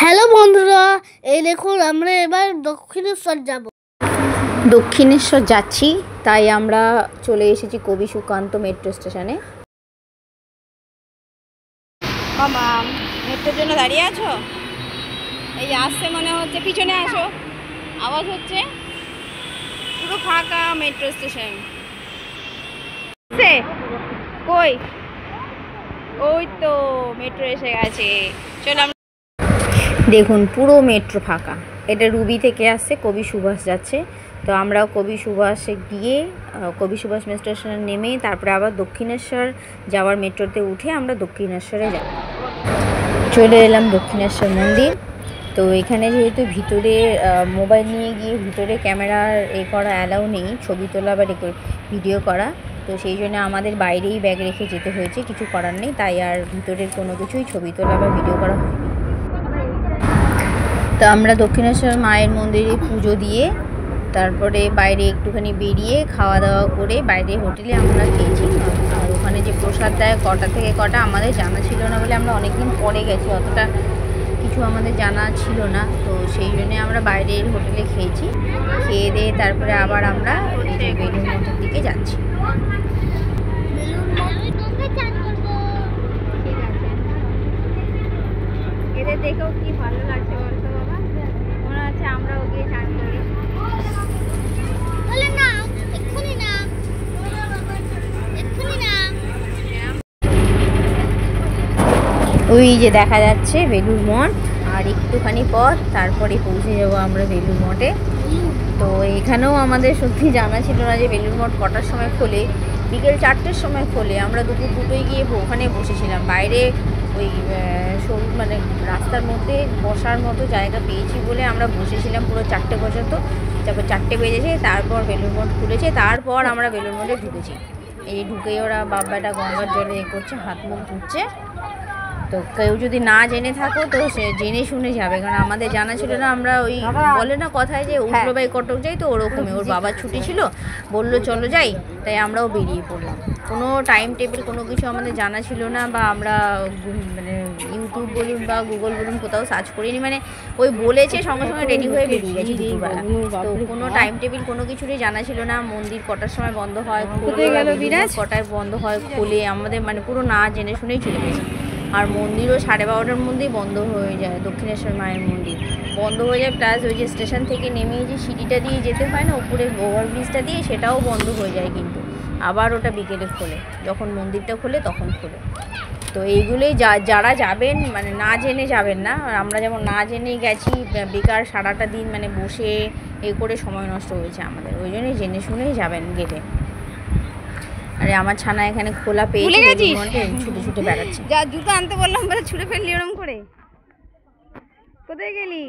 Hello বন্ধুরা, এই দেখুন আমরা এবার দক্ষিণেশ্বর যাব। দক্ষিণেশ্বর যাচ্ছি, তাই আমরা চলে এসেছি কবি সুকান্ত মেট্রো স্টেশনে। মামা মেট্রোর জন্য দাঁড়িয়ে আছো? এই যে আসছে মনে হচ্ছে, পিছনে আসো, আওয়াজ হচ্ছে। পুরো ফাঁকা মেট্রো স্টেশন। কই? ওই তো মেট্রো এসে গেছে। চলো দেখুন, পুরো মেট্রো ফাঁকা। এটা রুবি থেকে আসছে, কবি সুভাষ যাচ্ছে। তো আমরা কবি সুভাষে গিয়ে কবি সুভাষ মেট্রো স্টেশনে নেমে তারপরে আবার দক্ষিণেশ্বর যাওয়ার মেট্রোতে উঠে আমরা দক্ষিণেশ্বরে যাব। চলে এলাম দক্ষিণেশ্বর মন্দির। তো এখানে যেহেতু ভিতরে মোবাইল নিয়ে গিয়ে ভিতরে ক্যামেরার করা অ্যালাউ নেই, ছবি তোলা বা ভিডিও করা, তো সেই জন্য আমাদের বাইরেই ব্যাগ রেখে যেতে হয়েছে। কিছু করার নেই, তাই আর ভিতরের কোনো কিছুই ছবি তোলা বা ভিডিও করা হয়নি। তো আমরা দক্ষিণেশ্বর মায়ের মন্দিরে পুজো দিয়ে তারপরে বাইরে একটুখানি বেরিয়ে খাওয়া দাওয়া করে বাইরে হোটেলে আমরা খেয়েছি। আর ওখানে যে প্রসাদ দেয় কটা থেকে কটা আমাদের জানা ছিল না বলে আমরা অনেক দিন পরে গেছি, অতটা কিছু আমাদের জানা ছিল না। তো সেই জন্যে আমরা বাইরের হোটেলে খেয়েছি। খেয়ে দিয়ে তারপরে আবার আমরা বেলুড় মঠের দিকে যাচ্ছি। এদের দেখেও কি ভালো লাগছে বলতো বাবা, মনে হচ্ছে আমরাও গিয়ে চান করি। ওই যে দেখা যাচ্ছে বেলুড় মঠ, আর একটুখানি পথ তারপরে পৌঁছে যাবো আমরা বেলুড় মঠে। তো এখানেও আমাদের সত্যি জানা ছিল না যে বেলুড় মঠ কটার সময় খোলে। বিকেল 4টের সময় খোলে। আমরা দুপুর 2টোয় গিয়ে ওখানে বসেছিলাম। বাইরে ওই মানে রাস্তার মধ্যে বসার মতো জায়গা পেয়েছি বলে আমরা বসেছিলাম পুরো 4টে পর্যন্ত। তারপর 4টে বেজেছে, তারপর বেলুড় মঠ খুলেছে, তারপর আমরা বেলুড় মঠে ঢুকেছি। এই ঢুকেই ওরা বাবাটা গঙ্গার জলে করছে, হাত মুখ ধুচ্ছে। তো কেউ যদি না জেনে থাকো তো সে জেনে শুনে যাবে, কারণ আমাদের জানা ছিল না। আমরা ওই বলে না কথায় যে উল্টোবাই কটক যাই, তো ওরকমই ওর বাবার ছুটি ছিল, বললো চলো যাই, তাই আমরাও বেরিয়ে পড়লাম। কোনো টাইম টেবিল কোনো কিছু আমাদের জানা ছিল না, বা আমরা মানে ইউটিউব বলুন বা গুগল বলুন কোথাও সার্চ করিনি। মানে ওই বলেছে সঙ্গে সঙ্গে রেডি হয়ে বেরিয়ে গেছি দুপুরবেলা। তো কোনো টাইম টেবিল কোনো কিছুরই জানা ছিল না। মন্দির কটার সময় বন্ধ হয়, কটায় বন্ধ হয়, খোলে, আমাদের মানে পুরো না জেনে শুনেই চলে গেছি। আর মন্দিরও 12:30টার মধ্যেই বন্ধ হয়ে যায়। দক্ষিণেশ্বর মায়ের মন্দির বন্ধ হয়ে যায়, প্লাস ওই যে স্টেশন থেকে নেমে যে সিঁড়িটা দিয়ে যেতে হয় না উপরে ওভারব্রিজটা দিয়ে, সেটাও বন্ধ হয়ে যায়। কিন্তু আবার ওটা বিকেলে খোলে, যখন মন্দিরটা খোলে তখন খোলে। তো এইগুলোই যারা যাবেন মানে না জেনে যাবেন না। আমরা যেমন না জেনেই গেছি, বেকার সারাটা দিন মানে বসে করে সময় নষ্ট হয়েছে আমাদের। ওই জন্যই জেনে শুনেই যাবেন গেলে। আরে আমার ছানা এখানে খোলা পেয়েছে, ছুটে ছুটে বেড়াচ্ছে। যা জুতো আনতে বললাম বলে ছুটে ফেললি ওরম করে। কোথায় গেলি?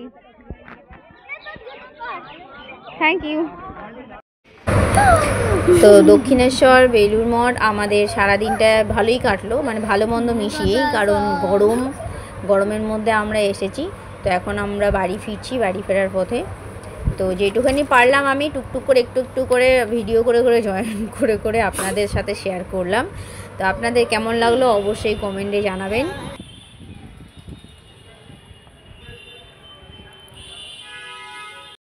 Thank you. তো দক্ষিণেশ্বর বেলুড় মঠ আমাদের সারাদিনটা ভালোই কাটলো, মানে ভালো মন্দ মিশিয়েই, কারণ গরমের মধ্যে আমরা এসেছি। তো এখন আমরা বাড়ি ফিরছি, বাড়ি ফেরার পথে। তো যেটুখানি পারলাম আমি টুকটুক করে একটু করে ভিডিও করে জয়েন করে আপনাদের সাথে শেয়ার করলাম। তো আপনাদের কেমন লাগলো অবশ্যই কমেন্টে জানাবেন।